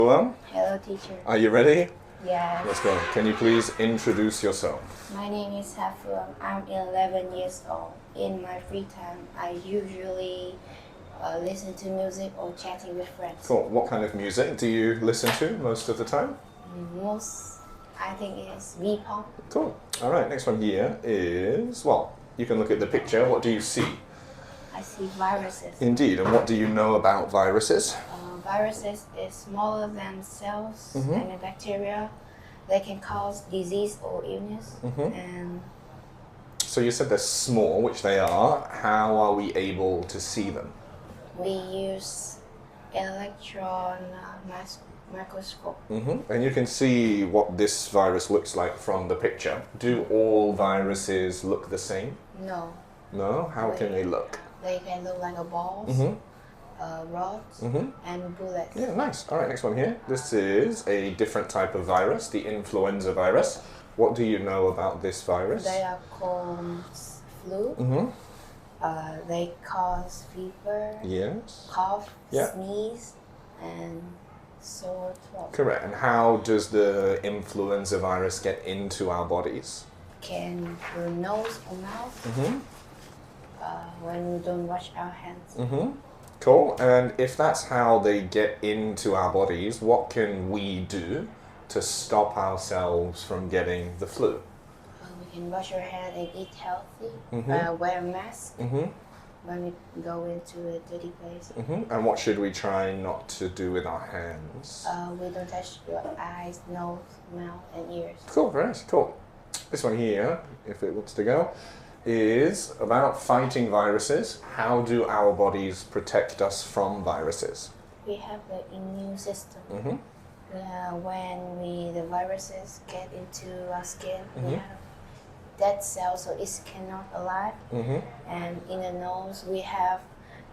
Hello. Hello, teacher. Are you ready? Yes. Let's go. Can you please introduce yourself? My name is Phương. I'm 11 years old. In my free time, I usually listen to music or chatting with friends. Cool. What kind of music do you listen to most of the time? I think it's V-pop. Cool. All right. Next one here is, well, you can look at the picture. What do you see? I see viruses. Indeed. And what do you know about viruses? Viruses is smaller than cells and bacteria. They can cause disease or illness. And So you said they're small, which they are. How are we able to see them? we use electron microscope. And you can see what this virus looks like from the picture. Do all viruses look the same? No, No? How can they look? they can look like a balls, rods, and bullets. Yeah, nice. All right, next one here. This is a different type of virus, the influenza virus. What do you know about this virus? They are called flu. They cause fever, Yes. cough, Yeah. sneeze, and sore throat. Correct. And how does the influenza virus get into our bodies? Can through nose or mouth when we don't wash our hands. Cool. And if that's how they get into our bodies, what can we do to stop ourselves from getting the flu? We can wash our hands and eat healthy. Wear a mask when we go into a dirty place. And what should we try not to do with our hands? We don't touch your eyes, nose, mouth, and ears. Cool, very nice, cool. This one here, if it wants to go, is about fighting viruses. How do our bodies protect us from viruses? We have the immune system. When the viruses get into our skin, we have dead cells, so it cannot alive. And in the nose, we have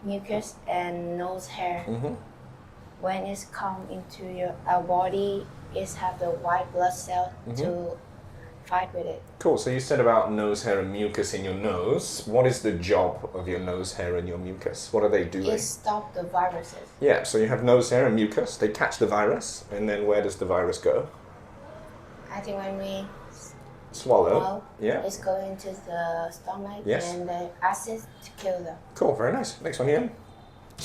mucus and nose hair. When it's come into our body, it have the white blood cell to fight with it. Cool, so you said about nose hair and mucus in your nose. What is the job of your nose hair and your mucus? What are they doing? It stops the viruses. Yeah, so you have nose hair and mucus. They catch the virus, and then where does the virus go? I think when we Swallow. Yeah. it's going to the stomach Yes. and the acid to kill them. Cool, very nice. Next one here.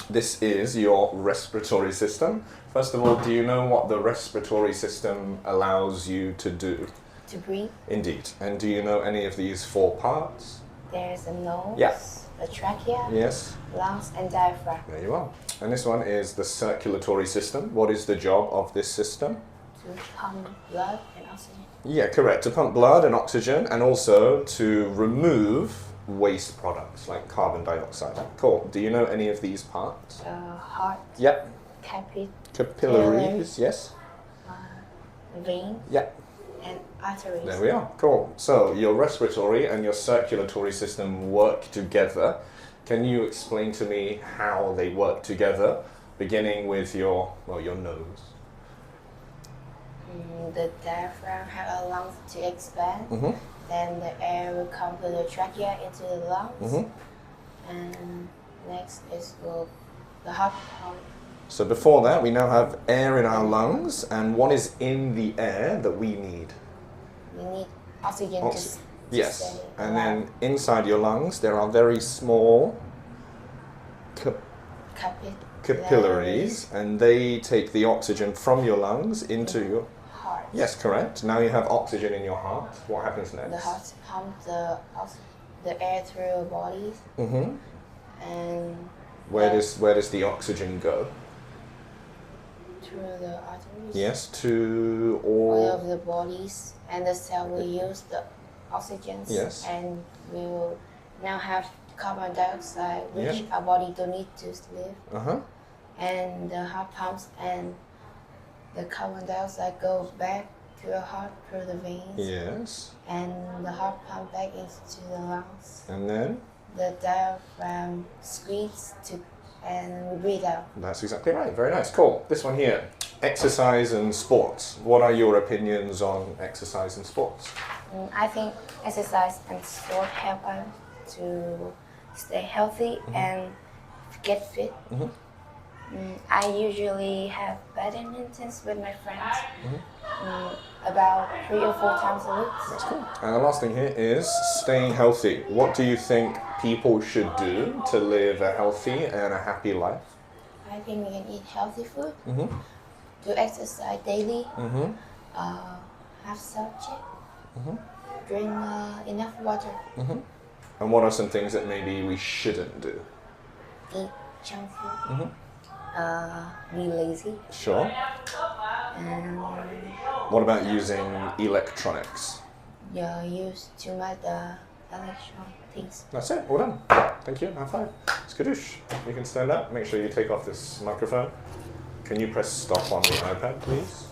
This is your respiratory system. First of all, do you know what the respiratory system allows you to do? To breathe, Indeed. And do you know any of these 4 parts? there's a nose, Yeah. the trachea, Yes. lungs, and diaphragm. There you are. And this one is the circulatory system. What is the job of this system? To pump blood and oxygen. Yeah, correct. To pump blood and oxygen, and also to remove waste products like carbon dioxide. Cool. Do you know any of these parts? Heart, Yep. capillaries, yes. vein, Yep. and arteries. There we are. Cool. So your respiratory and your circulatory system work together. Can you explain to me how they work together, beginning with your nose? The diaphragm has a lungs to expand. Then the air will come to the trachea into the lungs. And next is the heart pump. So before that, we now have air in our lungs, and what is in the air that we need? We need oxygen to Yes. stay And alive. then inside your lungs, there are very small capillaries, and they take the oxygen from your lungs into your... Heart. Yes, correct. Now you have oxygen in your heart. What happens next? The heart pumps the air through your bodies. And Where does the oxygen go? through the arteries. Yes, to All all... of the bodies and the cell will use the oxygen. Yes. And we will now have carbon dioxide, which Yeah. our body don't need to live. Uh-huh. And the heart pumps and the carbon dioxide goes back to the heart through the veins. Yes. And the heart pump back into the lungs. And then? The diaphragm squeezes and we breathe out. That's exactly right. Very nice. Cool. This one here. Exercise and sports. What are your opinions on exercise and sports? I think exercise and sport help us to stay healthy and get fit. I usually have badmintons with my friends about 3 or 4 times a week. That's cool. And the last thing here is staying healthy. What do you think people should do to live a healthy and a happy life? I think we can eat healthy food, do exercise daily, have self-check, drink enough water, And what are some things that maybe we shouldn't do? eat junk food, be lazy, Sure. and What about using electronics? use too much electronic things. That's it. All done. Thank you. High five. Skadoosh. You can stand up. Make sure you take off this microphone. Can you press stop on the iPad, please?